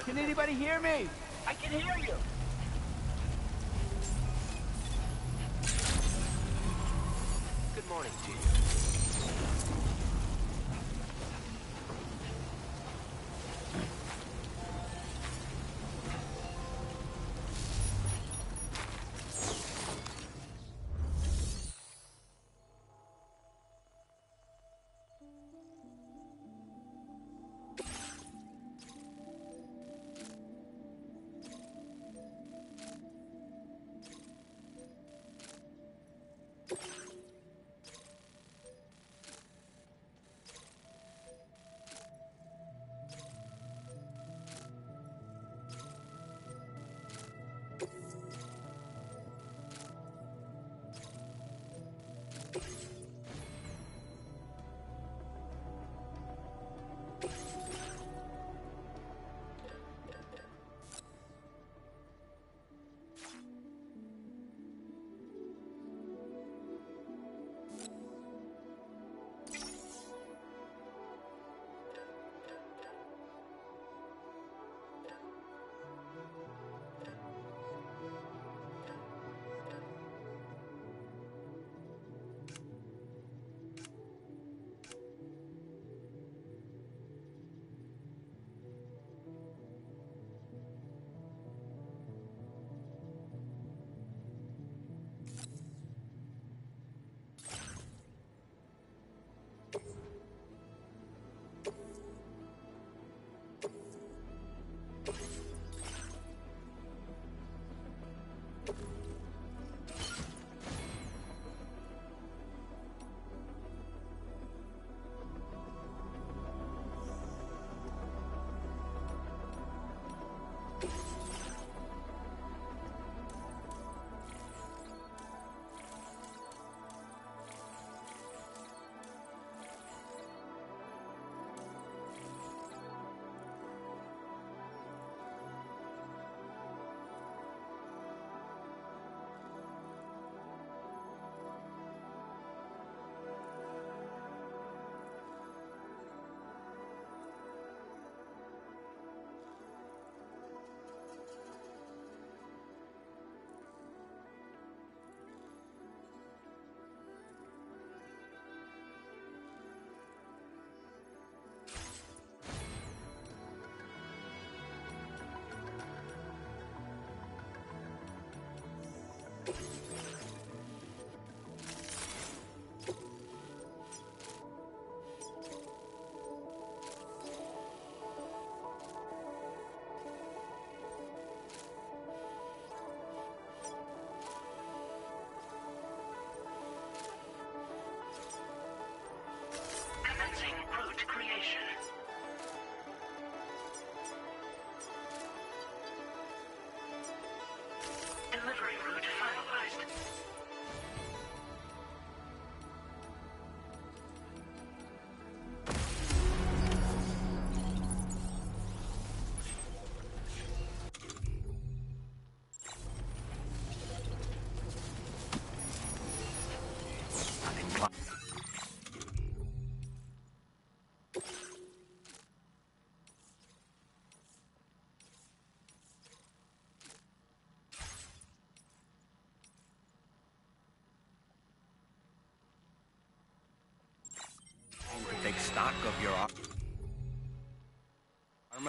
Can anybody hear me? I can hear you. Good morning to you.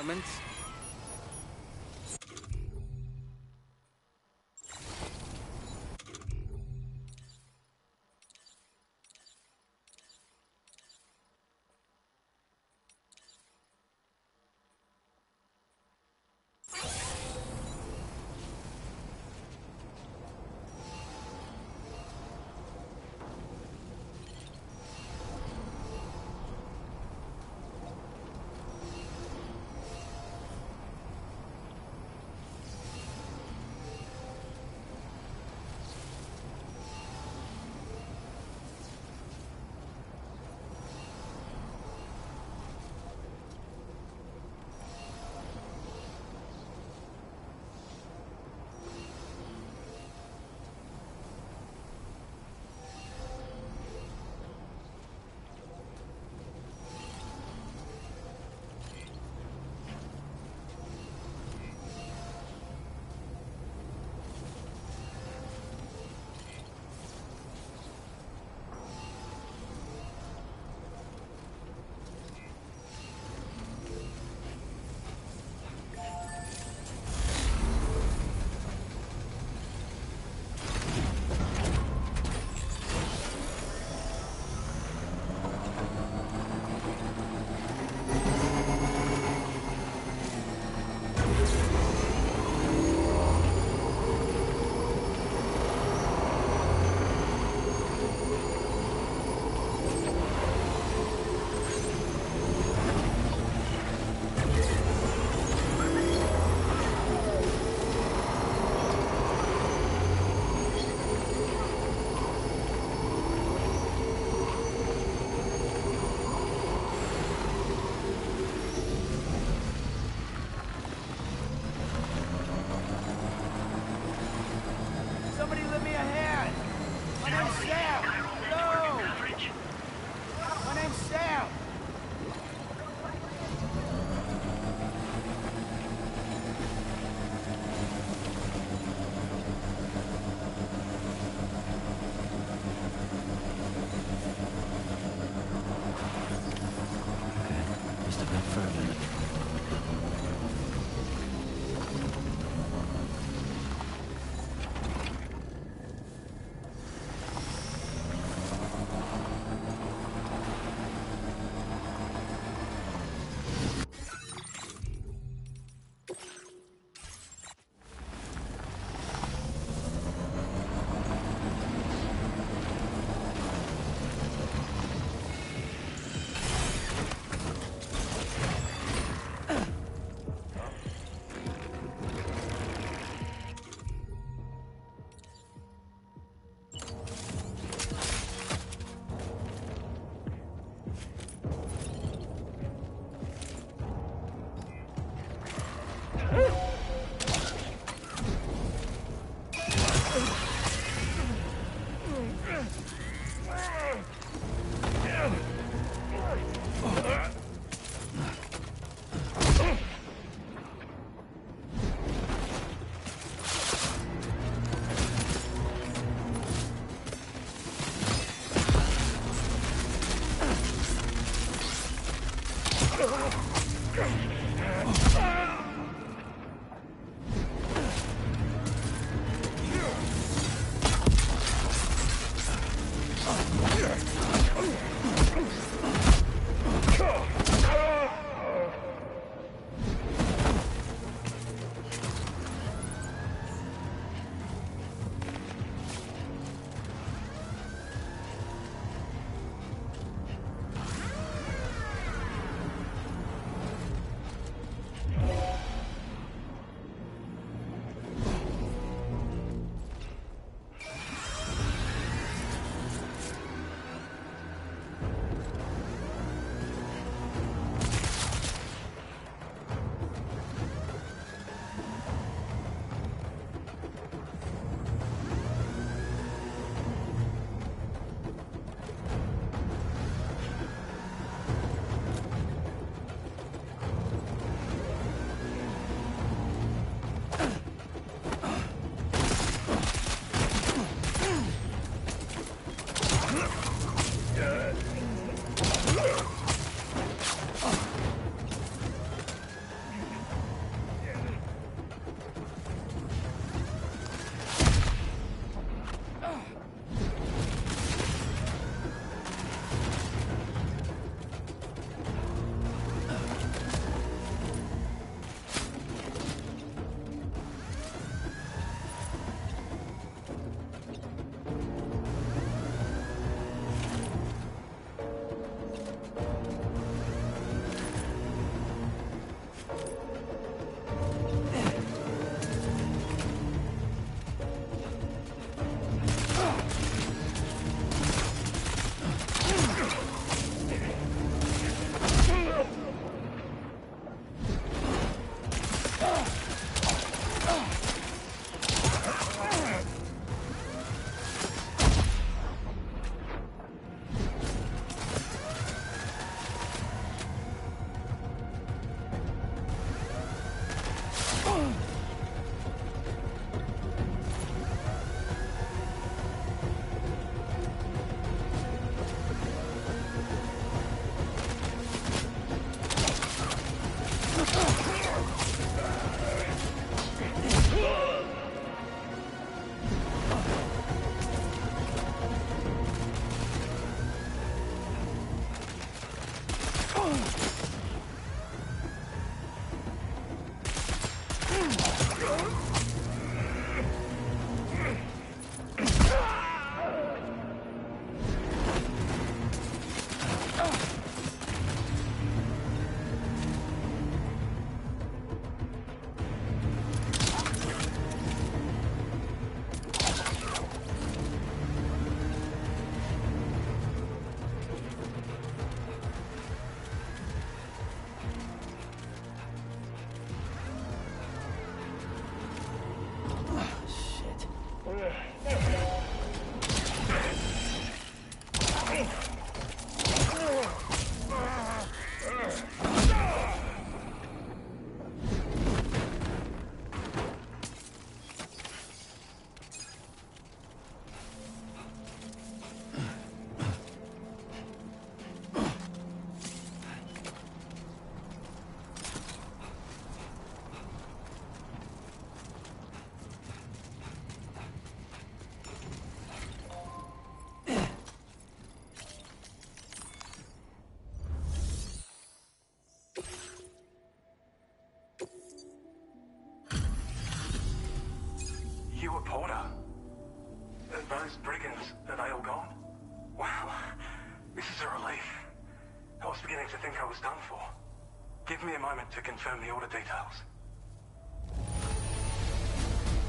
armaments. Somebody lend me a hand! My name's Sam! Hello! My name's Sam! Just a bit further. Those brigands, are they all gone? Wow, this is a relief. I was beginning to think I was done for. Give me a moment to confirm the order details.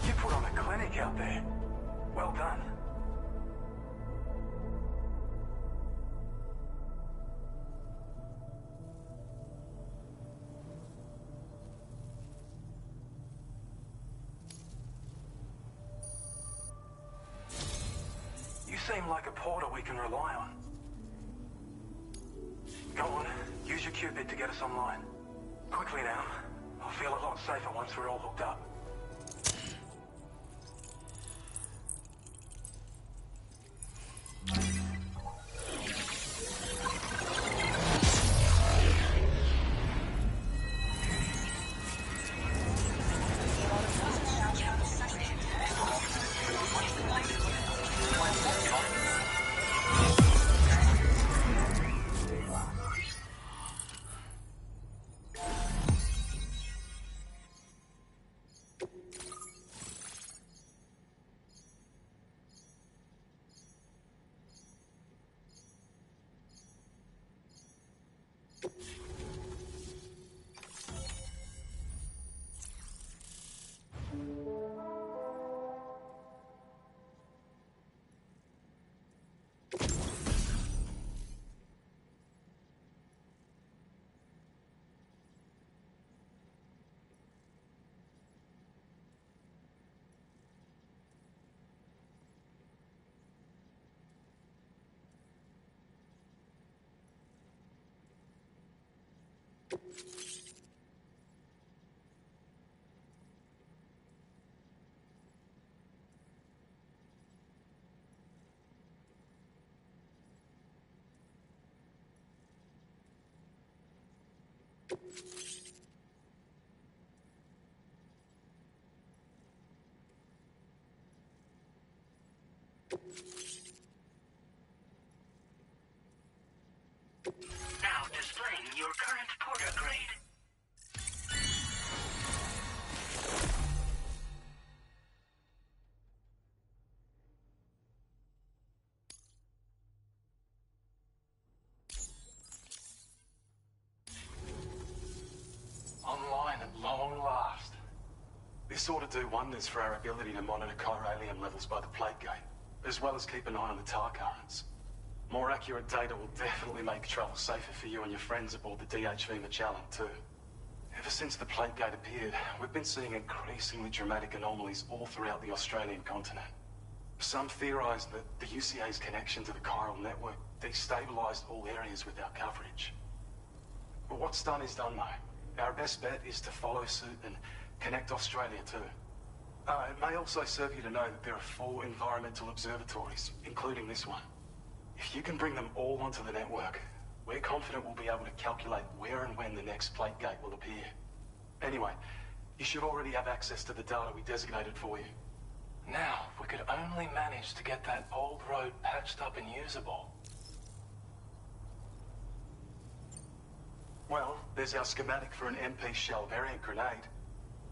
You put on a clinic out there. Well done. You seem like a porter we can rely on. Go on, use your Cupid to get us online. Quickly now. I'll feel a lot safer once we're all hooked up. Now displaying your current porter grade. Online at long last. This ought to do wonders for our ability to monitor chiralium levels by the plate gate, as well as keep an eye on the tar currents. More accurate data will definitely make travel safer for you and your friends aboard the DHV Magellan, too. Ever since the plate gate appeared, we've been seeing increasingly dramatic anomalies all throughout the Australian continent. Some theorise that the UCA's connection to the chiral network destabilised all areas with our coverage. But what's done is done, though. Our best bet is to follow suit and connect Australia, too. It may also serve you to know that there are 4 environmental observatories, including this one. If you can bring them all onto the network, we're confident we'll be able to calculate where and when the next plate gate will appear. Anyway, you should already have access to the data we designated for you. Now, if we could only manage to get that old road patched up and usable. Well, there's our schematic for an MP shell variant grenade.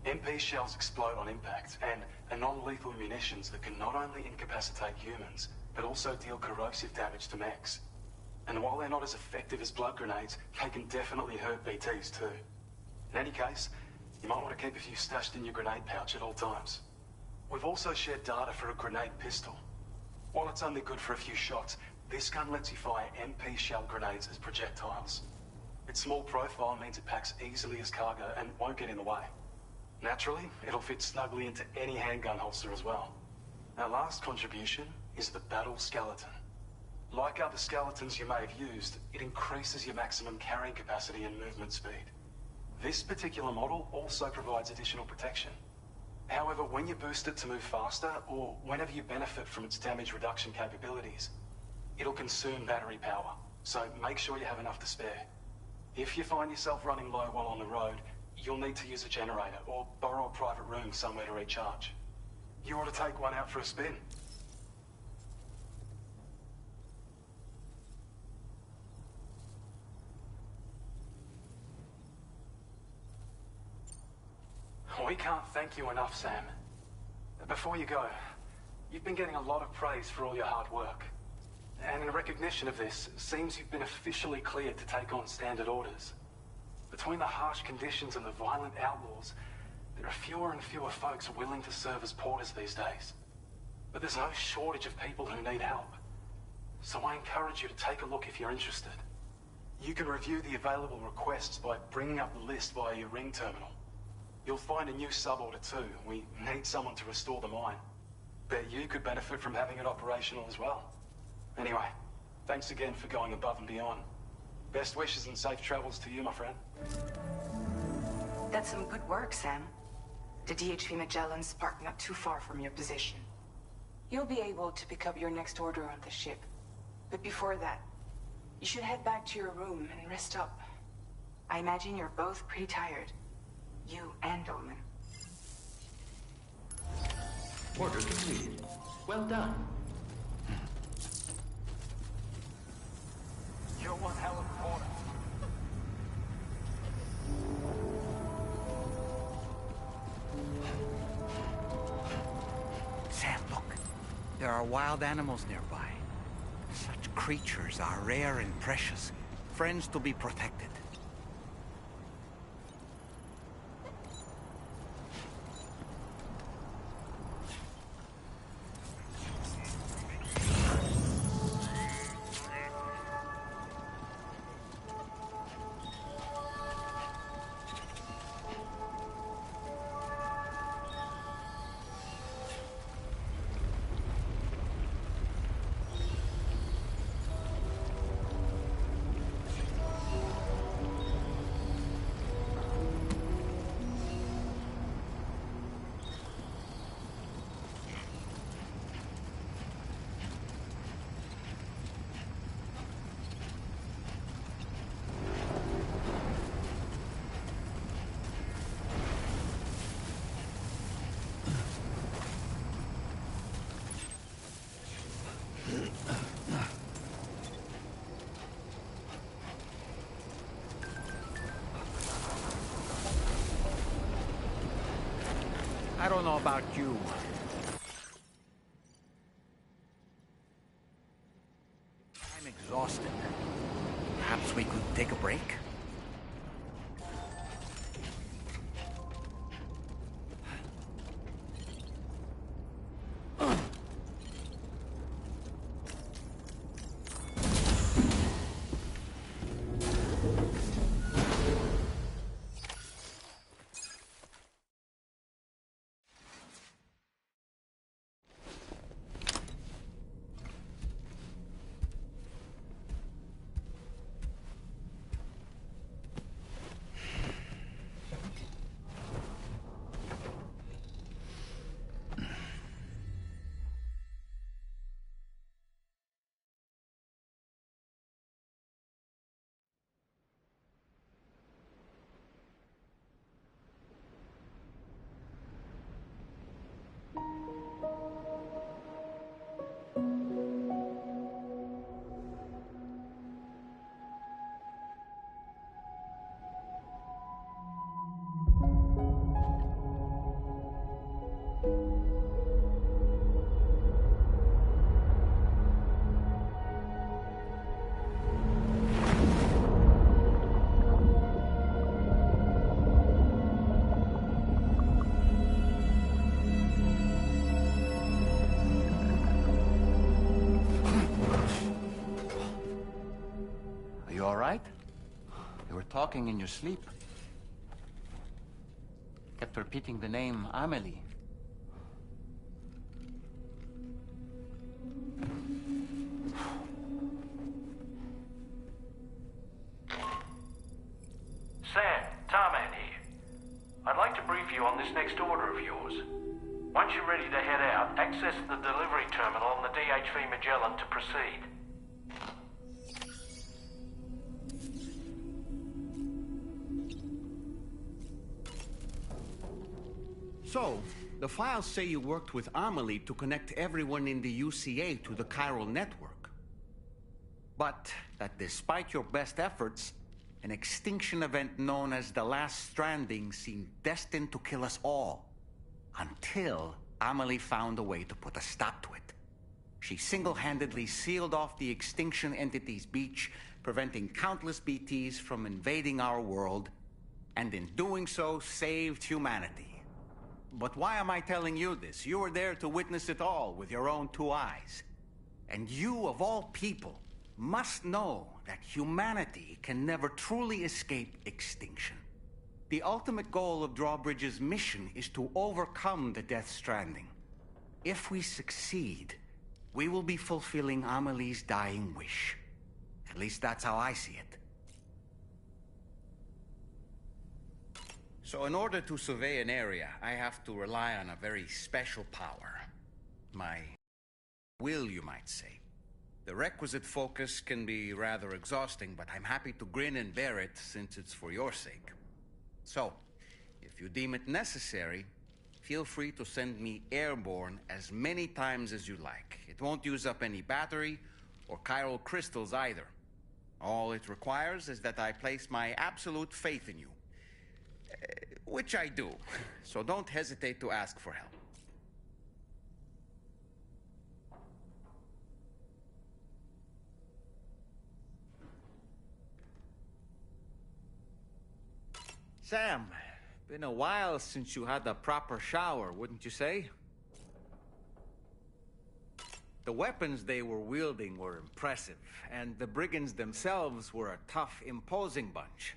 MP shells explode on impact and are non-lethal munitions that can not only incapacitate humans, but also deal corrosive damage to mechs. And while they're not as effective as blood grenades, they can definitely hurt BTs too. In any case, you might want to keep a few stashed in your grenade pouch at all times. We've also shared data for a grenade pistol. While it's only good for a few shots, this gun lets you fire MP shell grenades as projectiles. Its small profile means it packs easily as cargo and won't get in the way. Naturally, it'll fit snugly into any handgun holster as well. Our last contribution is the battle skeleton. Like other skeletons you may have used, it increases your maximum carrying capacity and movement speed. This particular model also provides additional protection. However, when you boost it to move faster, or whenever you benefit from its damage reduction capabilities, it'll consume battery power, so make sure you have enough to spare. If you find yourself running low while on the road, you'll need to use a generator or borrow a private room somewhere to recharge. You ought to take one out for a spin. We can't thank you enough, Sam. Before you go, You've been getting a lot of praise for all your hard work. And in recognition of this, it seems you've been officially cleared to take on standard orders. Between the harsh conditions and the violent outlaws, there are fewer and fewer folks willing to serve as porters these days. But there's no shortage of people who need help. So I encourage you to take a look if you're interested. You can review the available requests by bringing up the list via your ring terminal. You'll find a new sub-order too. We need someone to restore the mine. Bet you could benefit from having it operational as well. Anyway, thanks again for going above and beyond. Best wishes and safe travels to you, my friend. That's some good work, Sam. The DHV Magellan's parked not too far from your position. You'll be able to pick up your next order on the ship. But before that, you should head back to your room and rest up. I imagine you're both pretty tired. You and Dolman. Order complete. Well done. You're one hell of a porter. Sam, look. There are wild animals nearby. Such creatures are rare and precious. Friends to be protected. I don't know about you. I'm exhausted. Perhaps we could take a break? Talking in your sleep. Kept repeating the name Amelie. Sam, Tarman here. I'd like to brief you on this next order of yours. Once you're ready to head out, access the delivery terminal on the DHV Magellan to proceed. So, the files say you worked with Amelie to connect everyone in the UCA to the chiral network. But that despite your best efforts, an extinction event known as the Last Stranding seemed destined to kill us all. Until Amelie found a way to put a stop to it. She single-handedly sealed off the extinction entity's beach, preventing countless BTs from invading our world, and in doing so, saved humanity. But why am I telling you this? You were there to witness it all with your own two eyes. And you, of all people, must know that humanity can never truly escape extinction. The ultimate goal of Drawbridge's mission is to overcome the Death Stranding. If we succeed, we will be fulfilling Amelie's dying wish. At least that's how I see it. So in order to survey an area, I have to rely on a very special power. My will, you might say. The requisite focus can be rather exhausting, but I'm happy to grin and bear it since it's for your sake. So, if you deem it necessary, feel free to send me airborne as many times as you like. It won't use up any battery or chiral crystals either. All it requires is that I place my absolute faith in you. Which I do, so don't hesitate to ask for help. Sam, been a while since you had a proper shower, wouldn't you say? The weapons they were wielding were impressive, and the brigands themselves were a tough, imposing bunch.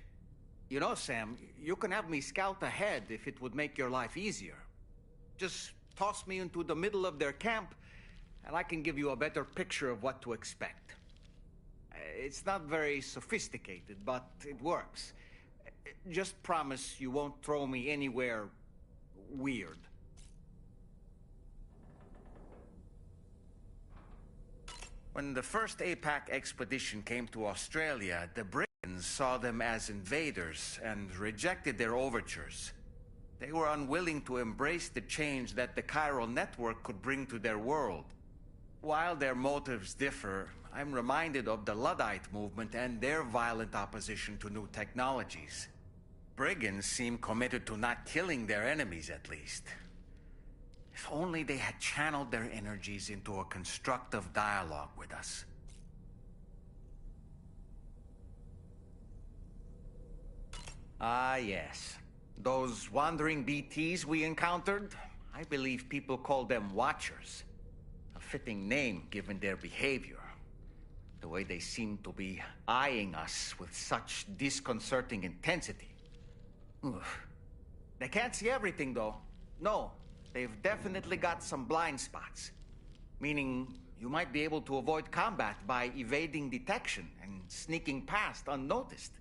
You know, Sam, you can have me scout ahead if it would make your life easier. Just toss me into the middle of their camp, and I can give you a better picture of what to expect. It's not very sophisticated, but it works. Just promise you won't throw me anywhere weird. When the first APAC expedition came to Australia, the brigands saw them as invaders and rejected their overtures. They were unwilling to embrace the change that the chiral network could bring to their world. While their motives differ, I'm reminded of the Luddite movement and their violent opposition to new technologies. Brigands seem committed to not killing their enemies, at least. If only they had channeled their energies into a constructive dialogue with us. Ah, yes. Those wandering BTs we encountered, I believe people call them Watchers. A fitting name given their behavior. The way they seem to be eyeing us with such disconcerting intensity. Oof. They can't see everything, though. No, they've definitely got some blind spots. Meaning, you might be able to avoid combat by evading detection and sneaking past unnoticed.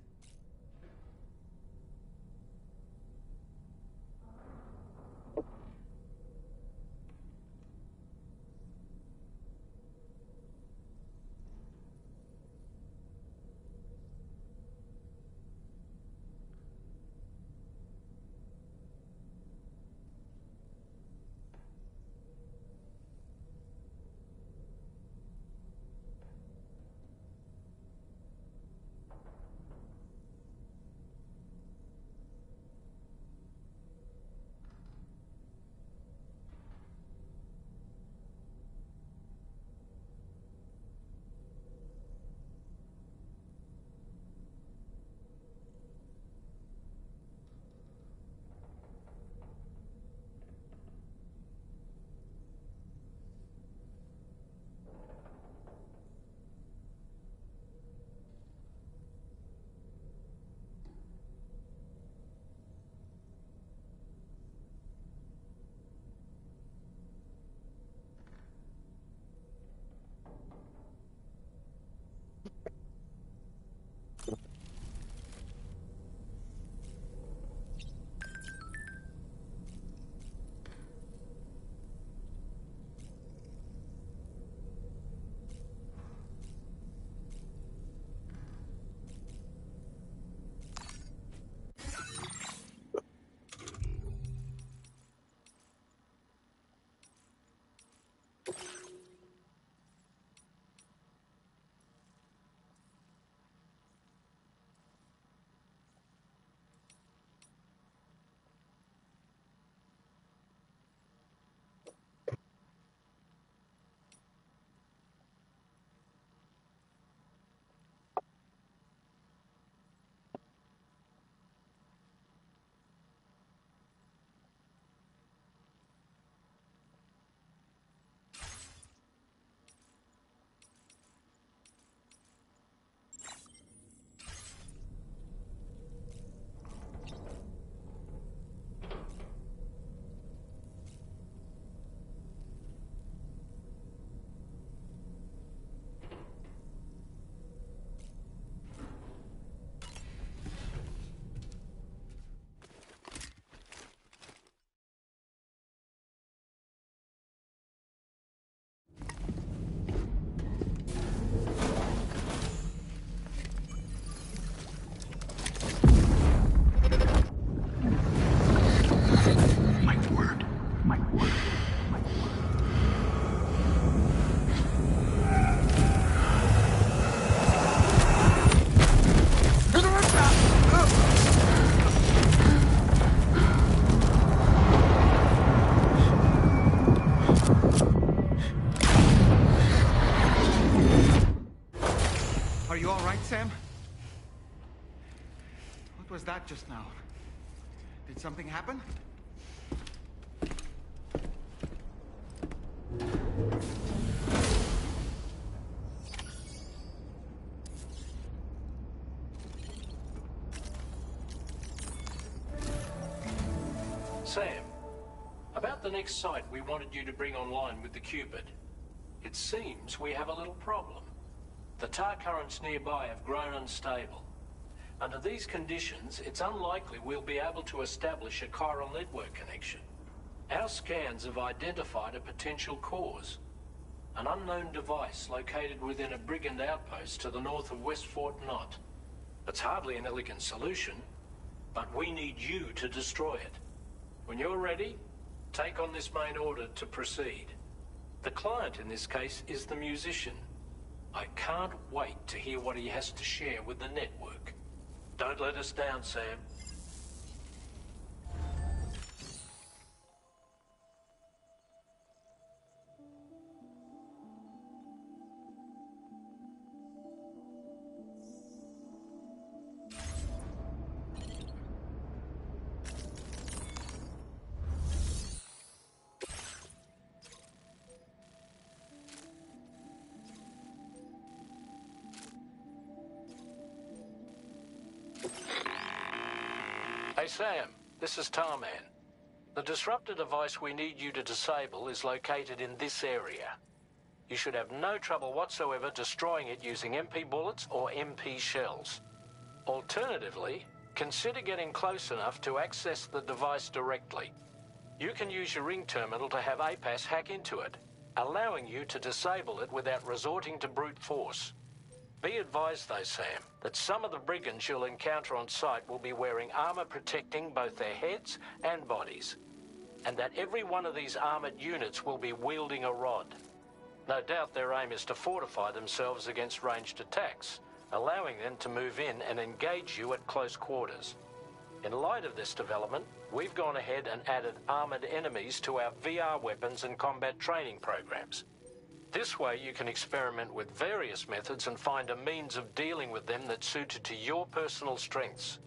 you all right, Sam? What was that just now? Did something happen? Sam, about the next site we wanted you to bring online with the Cupid. It seems we have a little problem. The tar currents nearby have grown unstable. Under these conditions, it's unlikely we'll be able to establish a chiral network connection. Our scans have identified a potential cause. An unknown device located within a brigand outpost to the north of West Fort Knott. It's hardly an elegant solution, but we need you to destroy it. When you're ready, take on this main order to proceed. The client in this case is the musician. I can't wait to hear what he has to share with the network. Don't let us down, Sam. Hey Sam, this is Tarman. The disruptor device we need you to disable is located in this area. You should have no trouble whatsoever destroying it using MP bullets or MP shells. Alternatively, consider getting close enough to access the device directly. You can use your ring terminal to have APAS hack into it, allowing you to disable it without resorting to brute force. Be advised though, Sam, that some of the brigands you'll encounter on site will be wearing armor protecting both their heads and bodies, and that every one of these armored units will be wielding a rod. No doubt their aim is to fortify themselves against ranged attacks, allowing them to move in and engage you at close quarters. In light of this development, we've gone ahead and added armored enemies to our VR weapons and combat training programs. This way you can experiment with various methods and find a means of dealing with them that's suited to your personal strengths.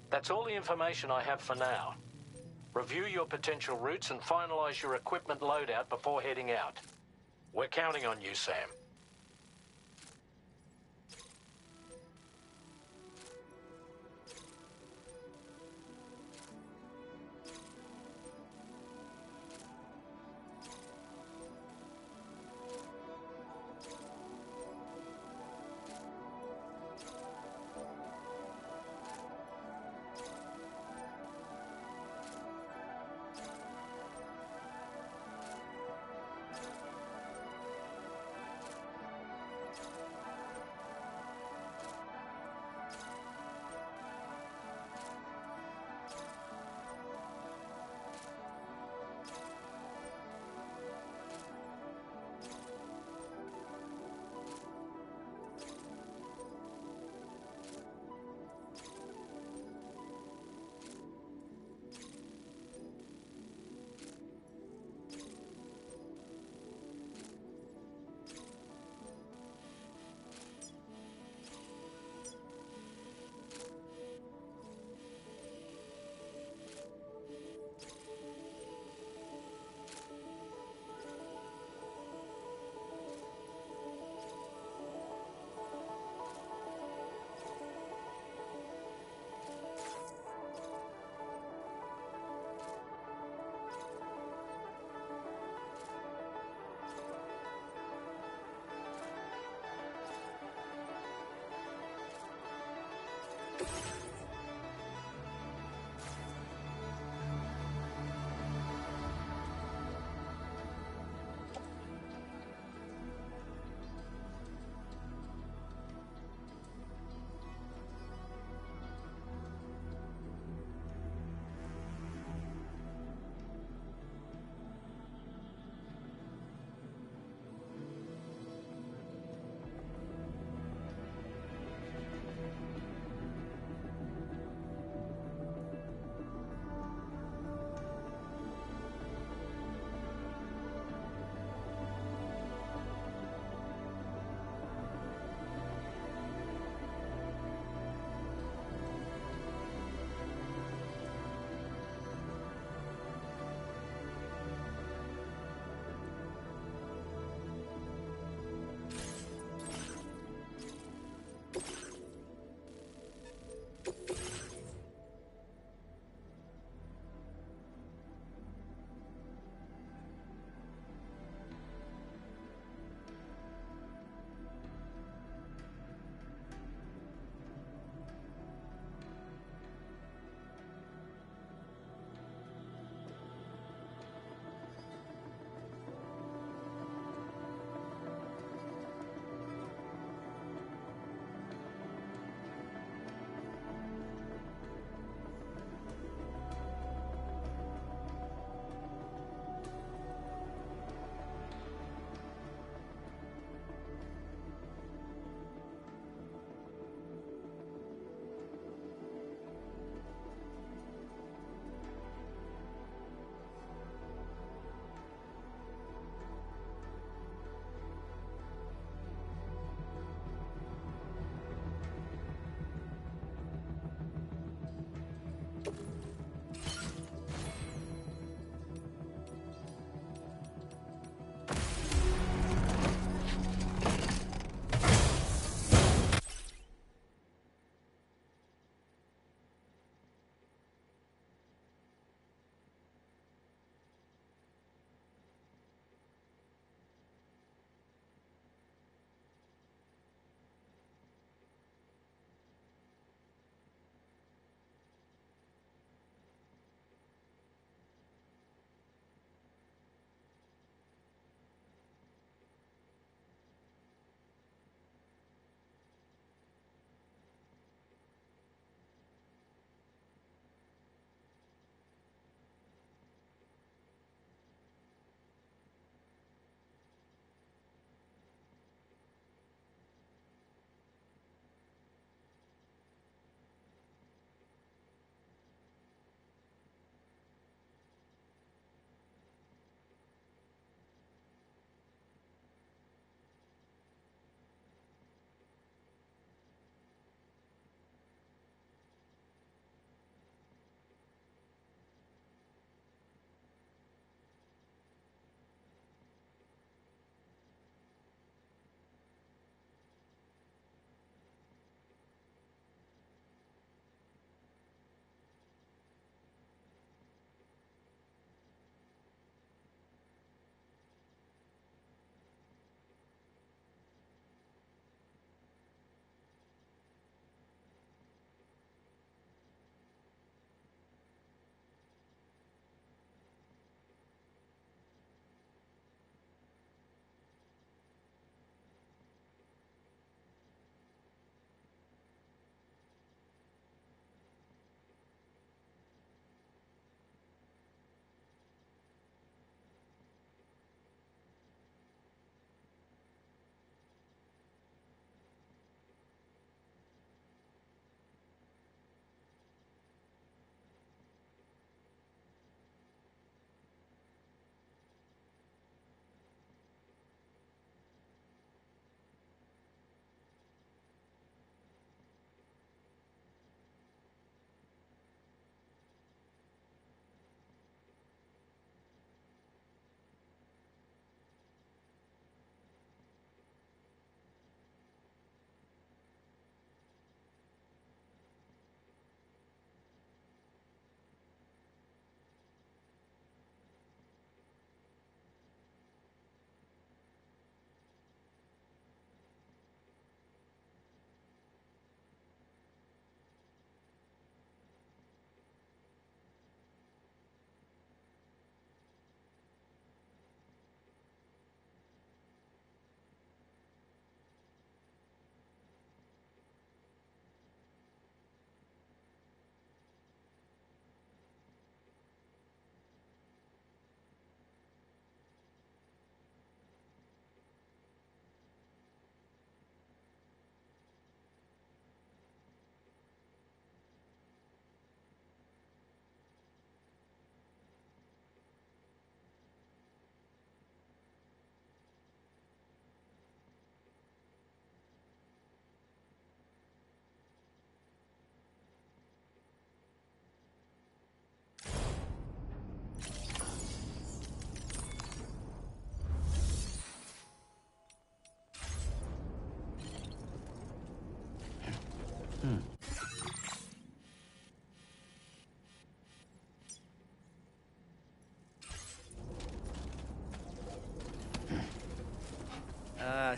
That's all the information I have for now. Review your potential routes and finalize your equipment loadout before heading out. We're counting on you, Sam.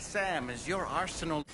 Sam, is your arsenal...